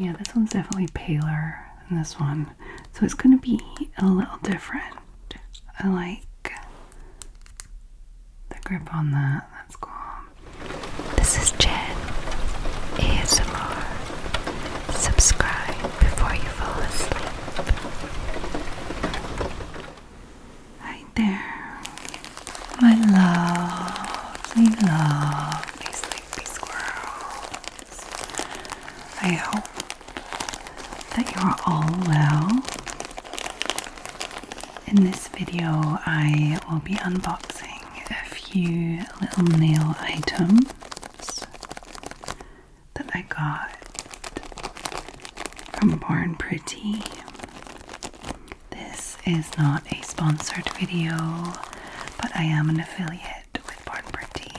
Yeah, this one's definitely paler than this one. So it's going to be a little different. I like the grip on that. That's cool. This is Jen ASMR. Subscribe before you fall asleep. Hi there, my lovely sleepy squirrels. I hope that you're all well. In this video, I will be unboxing a few little nail items that I got from Born Pretty. This is not a sponsored video, but I am an affiliate with Born Pretty,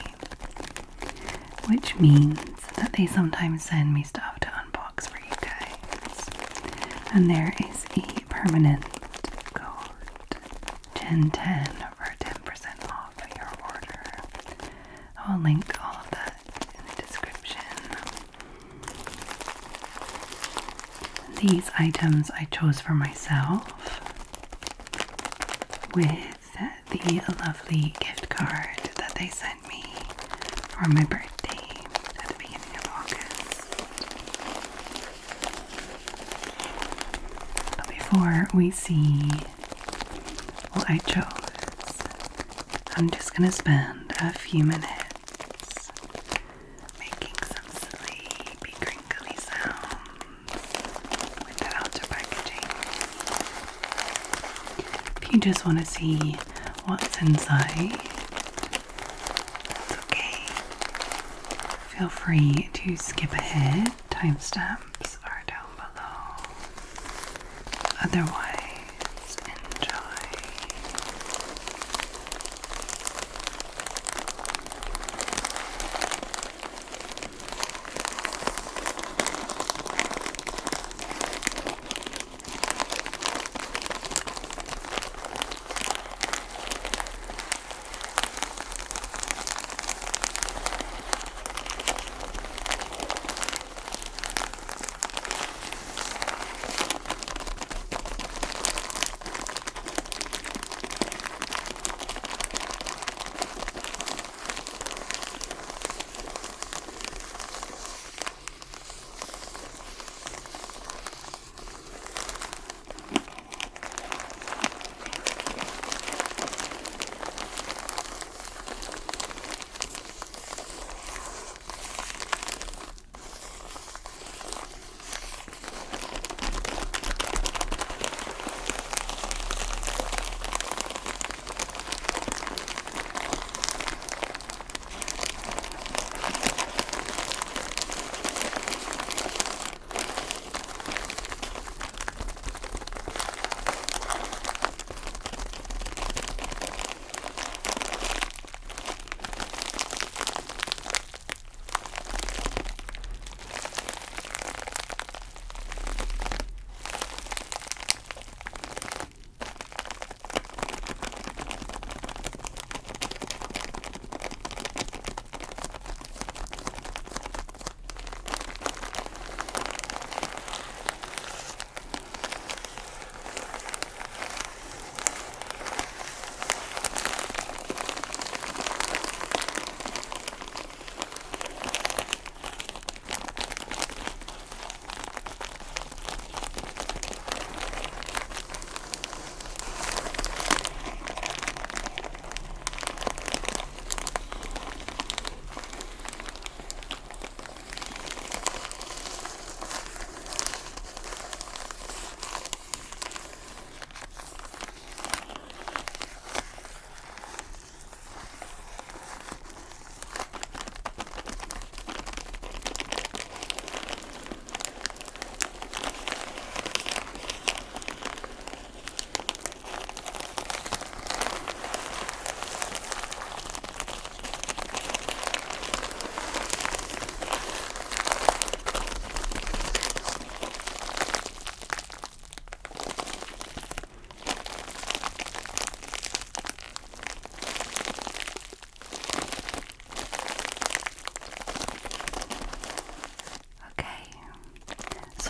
which means that they sometimes send me stuff to unbox for you guys. And there is a permanent code, Gen10, for 10% off your order. I'll link all of that in the description. These items I chose for myself with the lovely gift card that they sent me for my birthday at the beginning of August. But before we see what I chose, I'm just going to spend a few minutes making some sleepy, crinkly sounds with the outer packaging. If you just want to see what's inside, that's okay. Feel free to skip ahead. Timestamps are down below. Otherwise, enjoy.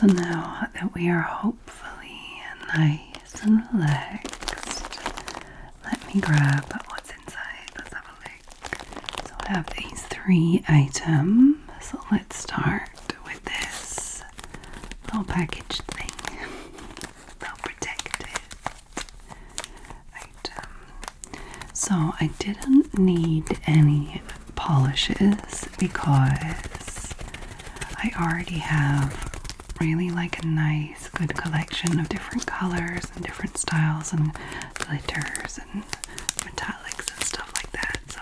So now that we are hopefully nice and relaxed, let me grab what's inside. Let's have a look. So I have these 3 items. So let's start with this little package thing. Little protected item. So I didn't need any polishes because I already have really like a nice good collection of different colors and different styles and glitters and metallics and stuff like that. So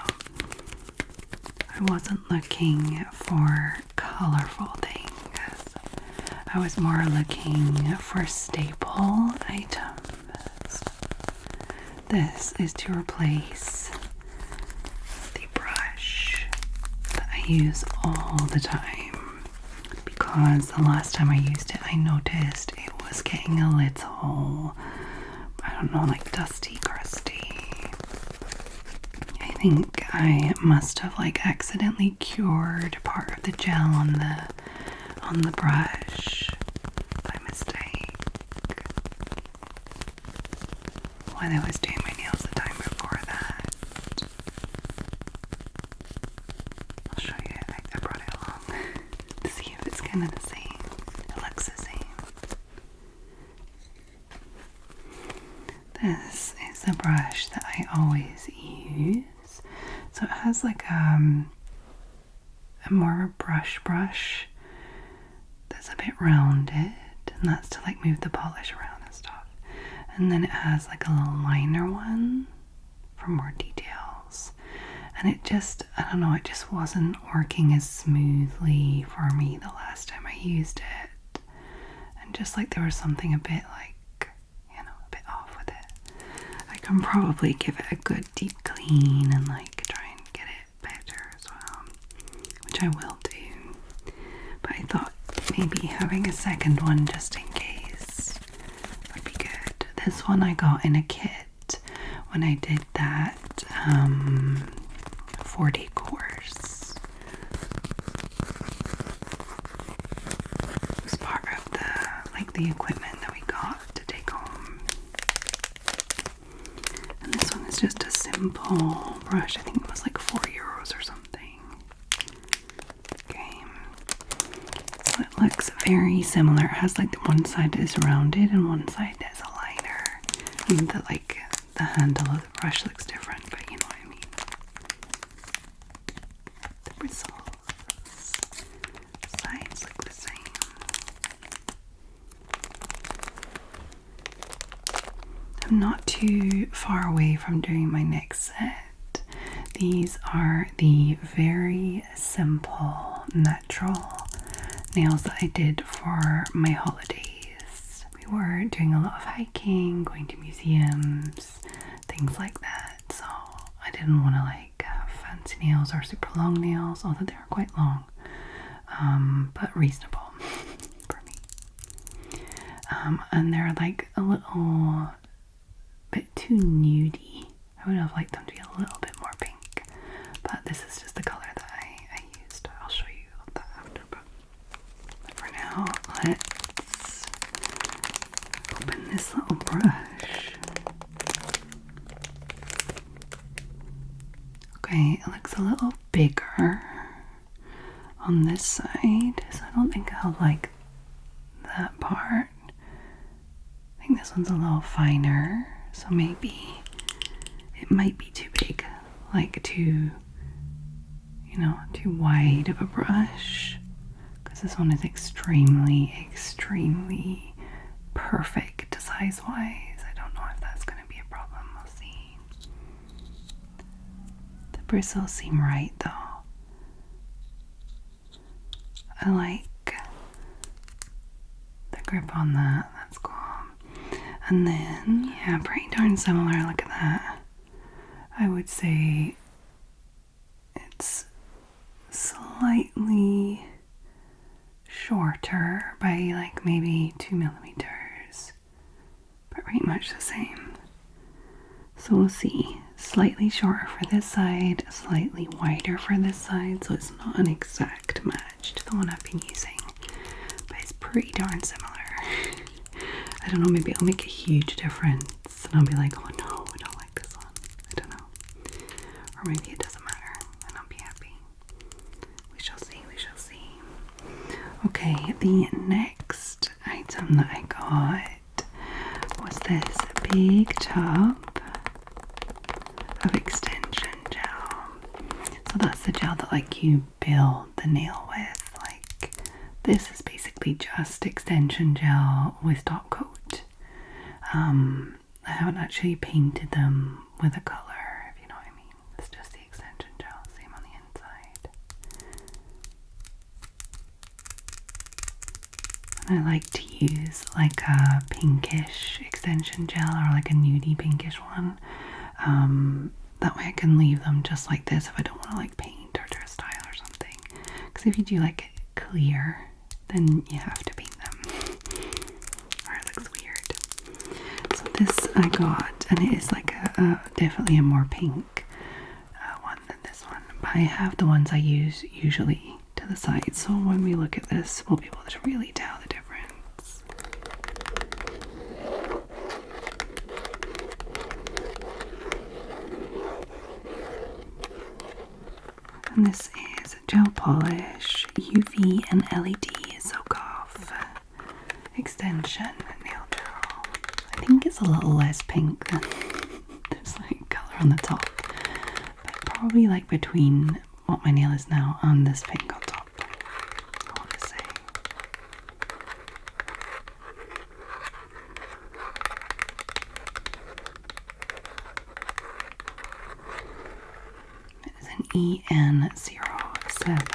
I wasn't looking for colorful things. I was more looking for staple items. This is to replace the brush that I use all the time, because the last time I used it I noticed it was getting a little, I don't know, like dusty, crusty. I think I must have like accidentally cured part of the gel on the brush by mistake while I was doing my nails the time before that. I'll show you. I brought it along to see if it's kind of the same. It looks the same. This is the brush that I always use. So it has like a more of a brush that's a bit rounded, and that's to like move the polish around and stuff. And then it has like a little liner one for more details. And it just, I don't know, it just wasn't working as smoothly for me the last time I used it. And just like there was something a bit like, you know, a bit off with it. I can probably give it a good deep clean and like try and get it better as well, which I will do. But I thought maybe having a second one just in case would be good. This one I got in a kit when I did that 40 course. It was part of the equipment that we got to take home. And this one is just a simple brush. I think it was like €4 or something. Okay. So it looks very similar. It has like the one side is rounded and one side is a liner. And the handle of the brush looks different, but you know what I mean. The bristles. Sides look the same. I'm not too far away from doing my next set. These are the very simple, natural nails that I did for my holidays. We were doing a lot of hiking, going to museums, things like that. So I didn't want to like have fancy nails or super long nails, although they're quite long, but reasonable for me. And they're like a little bit too nudie. I would have liked them to be a little bit more pink, but this is just the color that I used. I'll show you that after, but for now, let's open this little brush. Okay, it looks a little bigger on this side, so I don't think I'll like that part. I think this one's a little finer, so maybe it might be too big, like too, you know, too wide of a brush, because this one is extremely perfect size wise. I don't know if that's going to be a problem. We'll see. The bristles seem right though. I like the grip on that. That's cool. And then, yeah, pretty darn similar. Look at that. I would say it's slightly shorter by like maybe 2 millimeters, but pretty much the same. So we'll see. Slightly shorter for this side, slightly wider for this side, so it's not an exact match to the one I've been using, but it's pretty pretty darn similar. I don't know, maybe it'll make a huge difference and I'll be like, oh no, I don't like this one. I don't know. Or maybe it doesn't matter and I'll be happy. We shall see, we shall see. Okay, the next item that I got was this big tub of extension gel. So that's the gel that like you build the nail with. Like this is basically just extension gel with top coat. I haven't actually painted them with a color, if you know what I mean. It's just the extension gel, same on the inside. And I like to use like a pinkish extension gel or like a nudie pinkish one. That way I can leave them just like this if I don't want to like paint or do a style or something. Because if you do like it clear, then you have to paint them or it looks weird. So this I got, and it is like a definitely a more pink one than this one. But I have the ones I use usually to the side, so when we look at this we'll be able to really tell the difference. And this is gel polish, UV and LED soak off extension nail gel. I think it's a little less pink than this like colour on the top, but probably like between what my nail is now and this pink on top, I want to say. It is an EN07.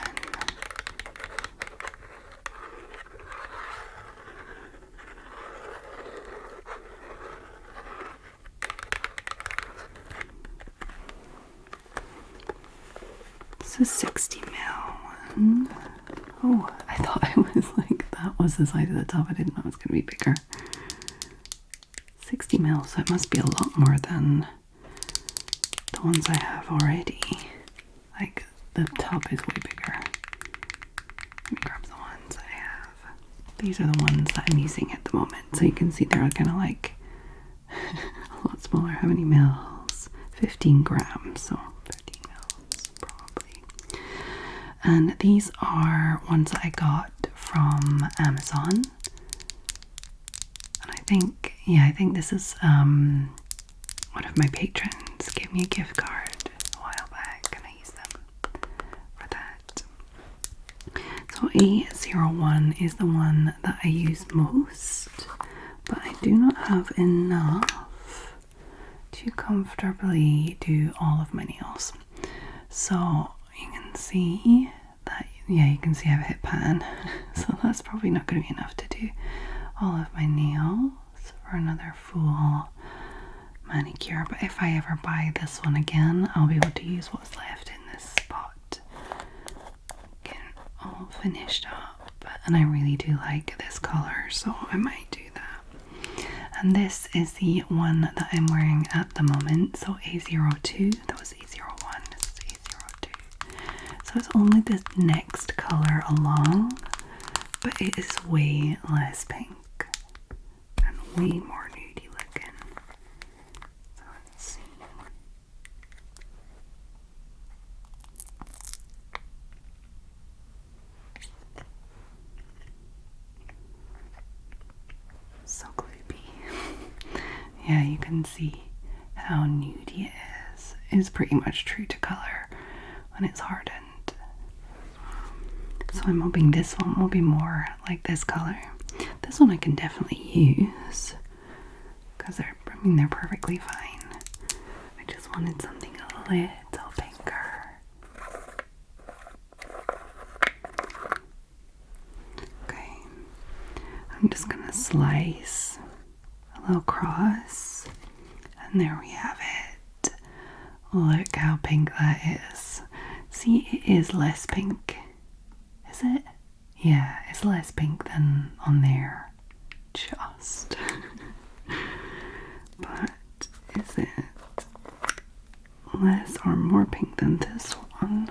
This is 60 ml one. Oh, I thought it was like that was the size of the tub. I didn't know it was going to be bigger. 60 ml, so it must be a lot more than the ones I have already. Like the tub is way bigger. Let me grab the ones I have. These are the ones that I'm using at the moment, so you can see they're kind of like a lot smaller. How many mils? 15 grams, so 15 mils probably. And these are ones that I got from Amazon. And I think this is one of my patrons gave me a gift card a while back and I used them for that. So A01 is the one that I use most, but I do not have enough to comfortably do all of my nails. So you can see that, yeah, you can see I have a hit pan. So that's probably not going to be enough to do all of my nails for another full manicure. But if I ever buy this one again, I'll be able to use what's left in this spot. Get it all finished up. And I really do like this color, so I might do that. And this is the one that I'm wearing at the moment. So A02, that was A01, this is A02. So it's only this next color along, but it is way less pink and way more nudie looking. So let's see. So creepy. Yeah, you can see how nudie it is. It's pretty much true to color when it's hardened. So I'm hoping this one will be more like this color. This one I can definitely use because they're perfectly fine. I just wanted something a little pinker. Okay, I'm just gonna slice a little cross, and there we have it. Look how pink that is. See, it is less pink. Is it? Yeah, it's less pink than on there. Just. But is it less or more pink than this one?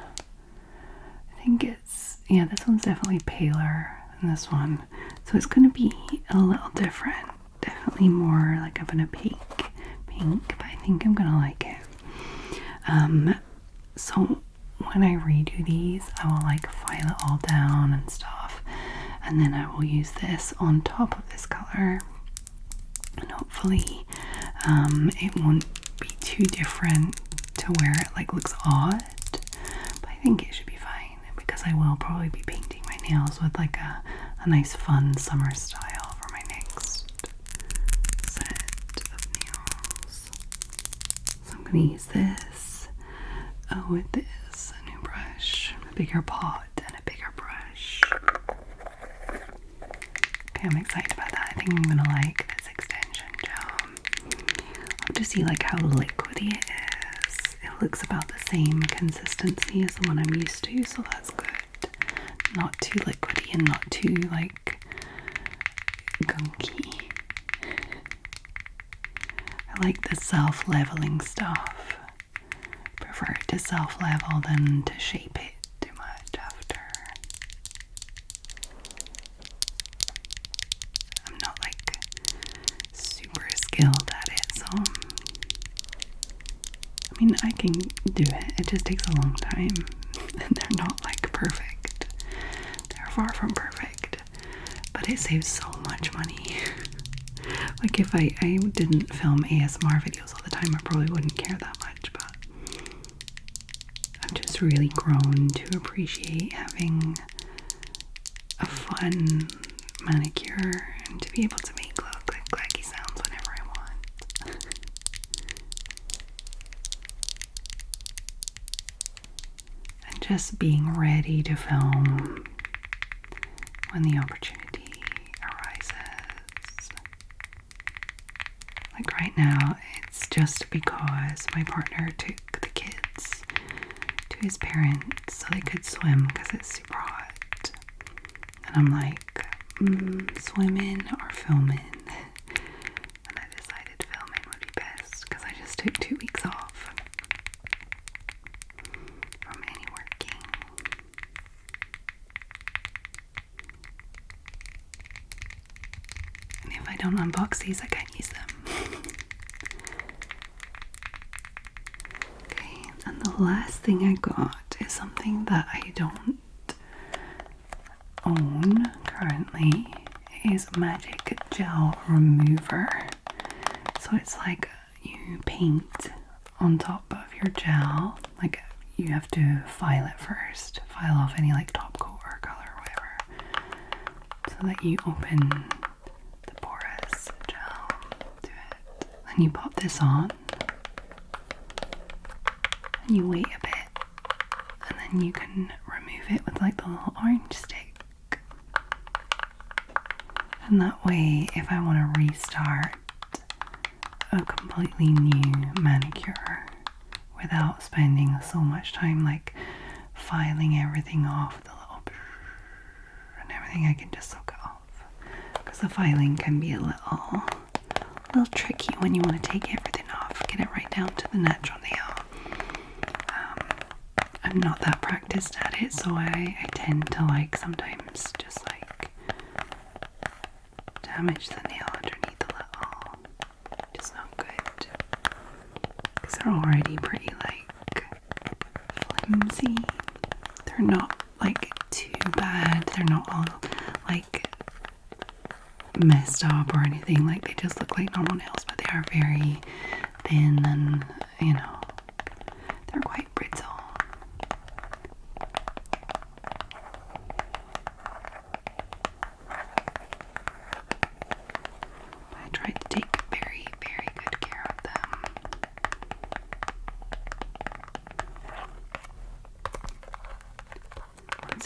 I think it's, yeah, this one's definitely paler and this one. So it's going to be a little different. Definitely more like of an opaque pink, but I think I'm going to like it. So when I redo these, I will like file it all down and stuff, and then I will use this on top of this color, and hopefully it won't be too different to where it like looks odd, but I think it should be fine because I will probably be painting my nails with like a nice fun summer style for my next set of nails. So I'm going to use this with this, a new brush, a bigger pot and a bigger brush. Okay, I'm excited about that. I think I'm gonna like this extension gel. I'll have to see like how liquidy it is. It looks about the same consistency as the one I'm used to, so that's good. Not too liquidy and not too like gunky. I like the self-leveling stuff. Prefer it to self-level than to shape it too much after. I'm not like super skilled at it, so I mean I can do it. It just takes a long time and they're not like perfect. They're far from perfect, but it saves so much money. Like if I didn't film ASMR videos all the time, I probably wouldn't care that much, but I've just really grown to appreciate having a fun manicure and to be able to make little clacky sounds whenever I want. And just being ready to film when the opportunity arises. Like right now, it's just because my partner took the kids to his parents so they could swim because it's super hot. And I'm like, swimming or filming? And I decided filming would be best because I just took 2 weeks off from any working. And if I don't unbox these, I can't use them. Okay, and the last thing I got is something that I don't own currently. Is magic gel remover. So it's like you paint on top of your gel, like you have to file it first, file off any like top coat or color or whatever, so that you open the porous gel to it. Then you pop this on and you wait a bit, and then you can remove it with like the little orange stick. And that way, if I want to restart a completely new manicure without spending so much time like filing everything off, the little and everything, I can just soak it off. Because the filing can be a little tricky when you want to take everything off, get it right down to the natural nail. I'm not that practiced at it, so I tend to like sometimes just like damage the nail underneath a little, which is not good because they're already pretty like flimsy. They're not like too bad, they're not all like messed up or anything, like they just look like normal nails, but they are very thin and you know, they're quite brittle.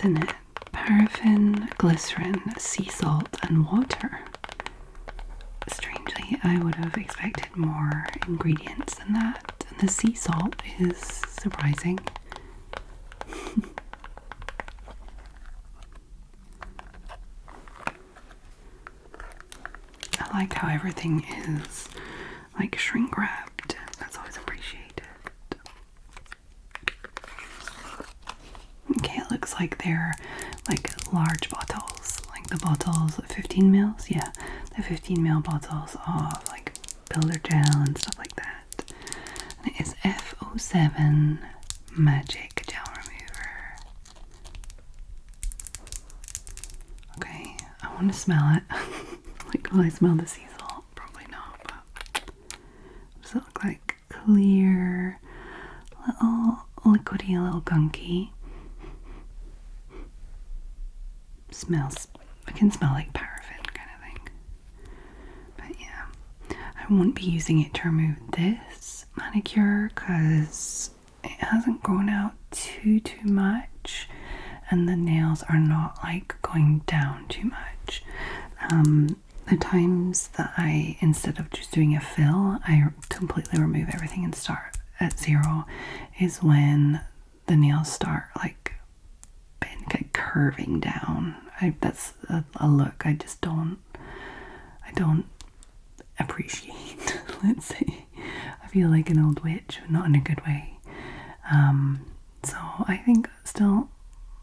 In it, paraffin, glycerin, sea salt, and water. Strangely, I would have expected more ingredients than that, and the sea salt is surprising. I like how everything is like shrink wrapped. That's always appreciated. Okay, it looks like they're like large bottles, like the bottles, 15 mils, yeah, the 15 ml bottles of like builder gel and stuff like that. And it is F07 Magic Gel Remover. Okay, I want to smell it. Like, will I smell the sea salt? Probably not, but does it look like clear, little liquidy, a little gunky? Smells, I can smell like paraffin kind of thing. But yeah, I won't be using it to remove this manicure because it hasn't grown out too much and the nails are not like going down too much. The times that I, instead of just doing a fill, I completely remove everything and start at 0 is when the nails start like curving down. That's a look I don't appreciate. Let's say I feel like an old witch, but not in a good way. So I think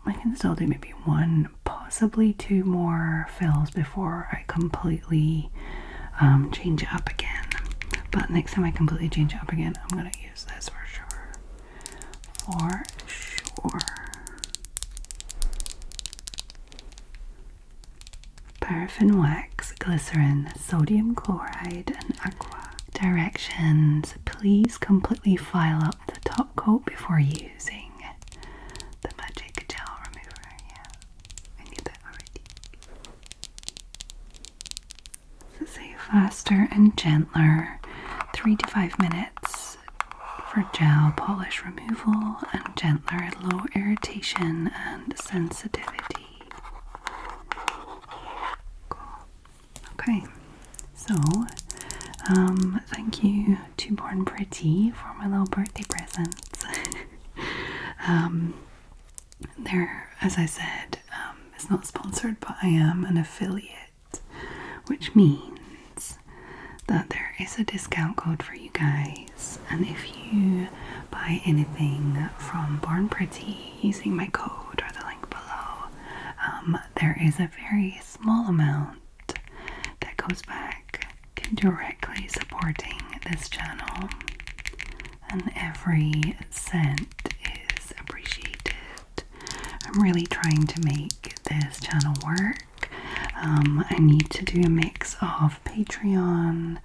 I can still do maybe 1, possibly 2 more fills before I completely change it up again. But next time I completely change it up again, I'm gonna use this for sure. For sure. Paraffin wax, glycerin, sodium chloride, and aqua. Directions: please completely file up the top coat before using the magic gel remover. Yeah, I knew that already. So say faster and gentler, 3 to 5 minutes for gel polish removal, and gentler, low irritation and sensitivity. Okay, so thank you to Born Pretty for my little birthday presents. There, as I said, it's not sponsored, but I am an affiliate, which means that there is a discount code for you guys, and if you buy anything from Born Pretty using my code or the link below, there is a very small amount that goes back to directly supporting this channel, and every cent is appreciated. I'm really trying to make this channel work. I need to do a mix of Patreon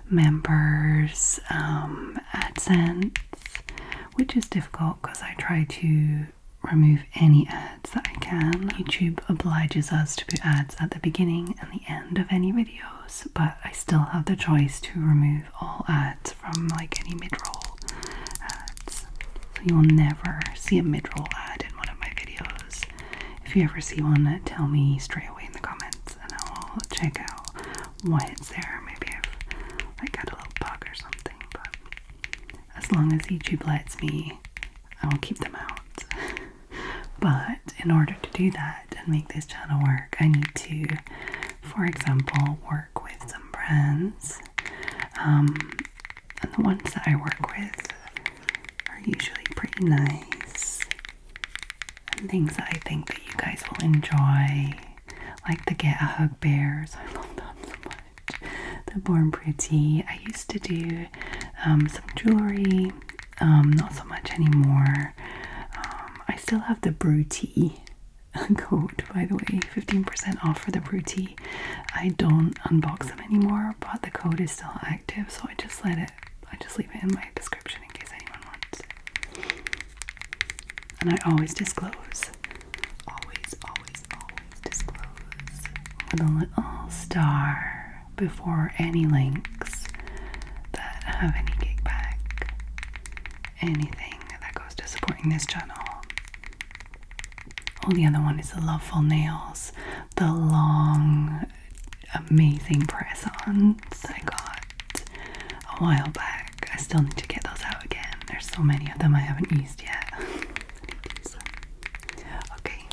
members, AdSense, which is difficult because I try to remove any ads that I can. YouTube obliges us to put ads at the beginning and the end of any videos, but I still have the choice to remove all ads from like any mid-roll ads. So you will never see a mid-roll ad in one of my videos. If you ever see one, tell me straight away in the comments and I'll check out why it's there. Maybe I've like got a little bug or something, but as long as YouTube lets me, I will keep them out. But in order to do that and make this channel work, I need to, for example, work with some brands. And the ones that I work with are usually pretty nice and things that I think that you guys will enjoy, like the Get a Hug Bears. I love them so much. The Born Pretty. I used to do some jewelry, not so much anymore. I still have the Brew Tea code, by the way, 15% off for the Brew Tea. I don't unbox them anymore, but the code is still active, so I just leave it in my description in case anyone wants it. And I always disclose, always disclose with a little star before any links that have any kickback, anything that goes to supporting this channel. Oh, the other one is the Loveful Nails, the long, amazing press-ons I got a while back. I still need to get those out again. There's so many of them I haven't used yet. I need to use them. Okay,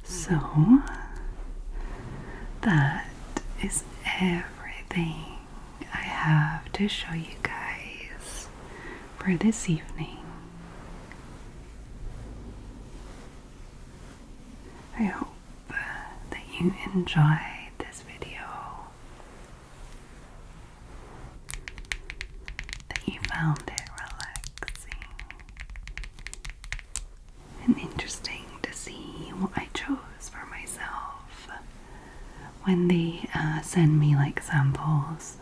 so that is everything I have to show you guys for this evening. I hope that you enjoyed this video, that you found it relaxing and interesting to see what I chose for myself. When they send me like samples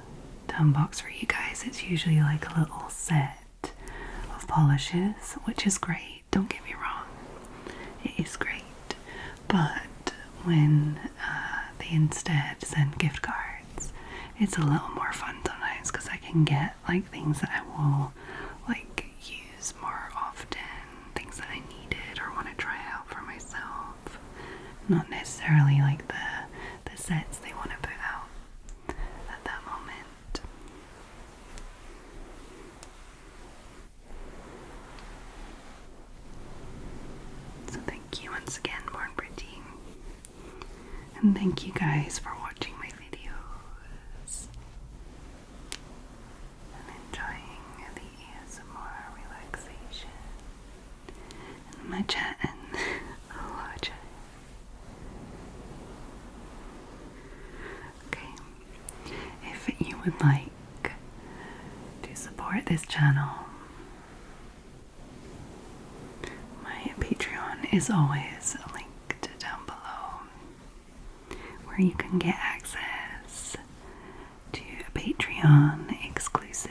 to unbox for you guys, it's usually like a little set of polishes, which is great, don't get me wrong, it is great. But when they instead send gift cards, it's a little more fun sometimes, because I can get like things that I will like use more often, things that I needed or want to try out for myself, not necessarily like the sets they want to put out at that moment. So thank you once again, Born Pretty, and thank you guys for watching my videos and enjoying the ASMR relaxation and my chatting. A lot of chatting. Okay, if you would like to support this channel, my Patreon is always linked down below, where you can get access to Patreon exclusive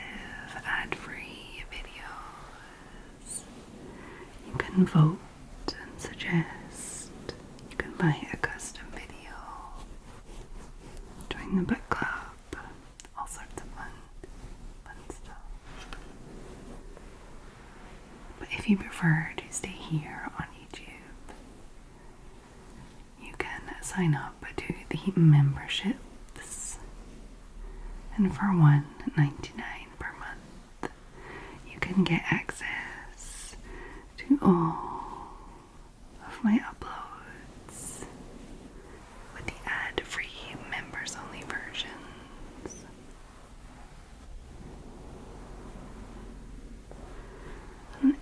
ad-free videos. You can vote and suggest. You can buy a custom video, join the book club, all sorts of fun stuff. But if you prefer to stay here on YouTube, you can sign up to the memberships, and for $1.99 per month, you can get access to all of my uploads with the ad-free members-only versions. And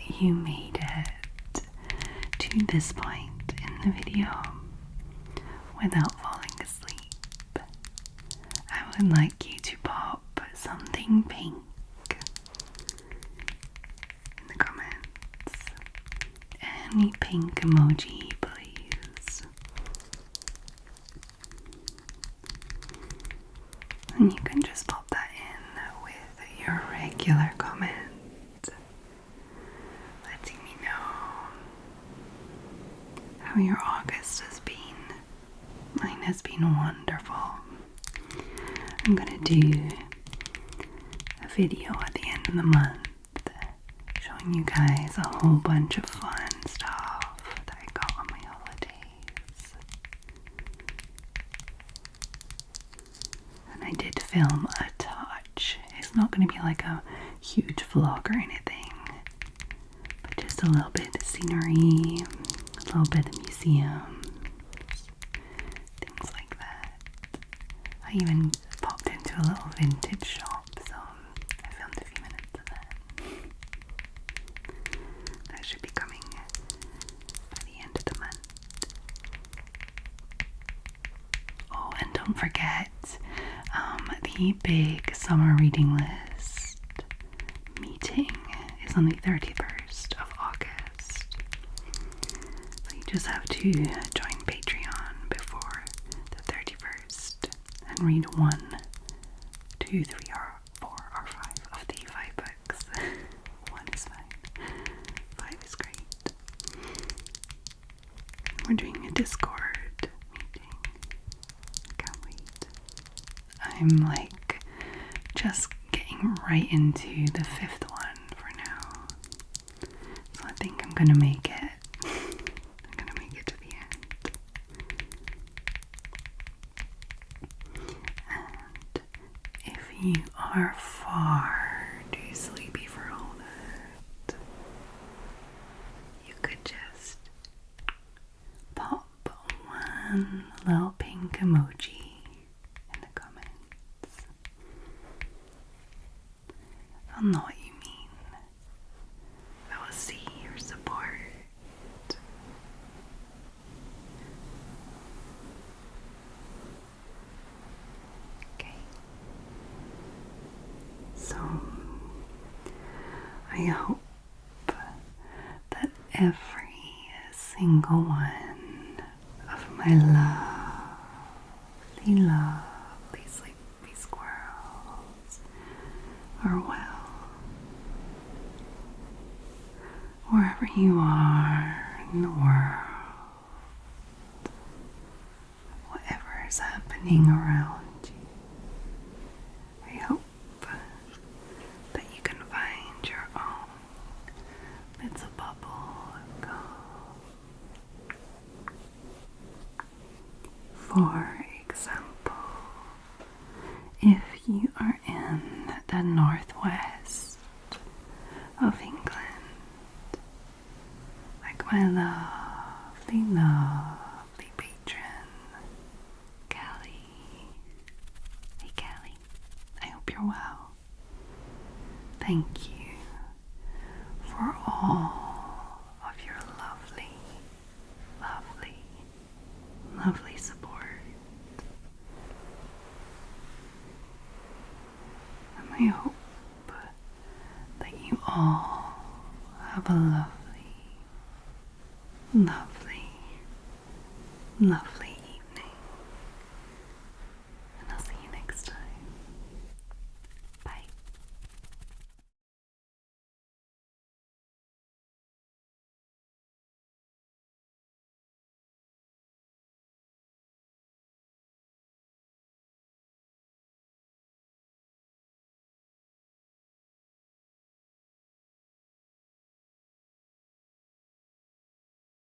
if you made it to this point in the video without falling asleep, I would like you to pop something pink in the comments. Any pink emoji, please. And you can just pop that in with your regular comment, letting me know how your August has been. Mine has been wonderful. I'm gonna do a video at the end of the month showing you guys a whole bunch of fun stuff that I got on my holidays. And I did film a touch. It's not gonna be like a huge vlog or anything, but just a little bit of scenery, a little bit of museums, things like that. I even popped into a little vintage shop, so I filmed a few minutes of that. That should be coming by the end of the month. Oh, and don't forget, the big summer reading list meeting is on the 31st of August. So you just have to join Patreon before the 31st and read 1, 2, 3, or 4, or 5 of the 5 books. 1 is fine. 5 is great. We're doing a Discord meeting. I can't wait. I'm like just getting right into the 5th one for now. So I think I'm gonna make it. I'm gonna make it to the end. And if you are far too sleepy for all that, you could just pop one little pink emoji in the comments. I'll know what you mean. I will see your support. I hope that every single one of my lovely sleepy squirrels are well. Wherever you are in the world, whatever is happening around you, I hope that you can find your own little bubble of calm. For example, if you are in the northwest of England, like my lovely patron, Callie. Hey Callie, I hope you're well. Thank you for all of your lovely support. And I hope that you all have a lovely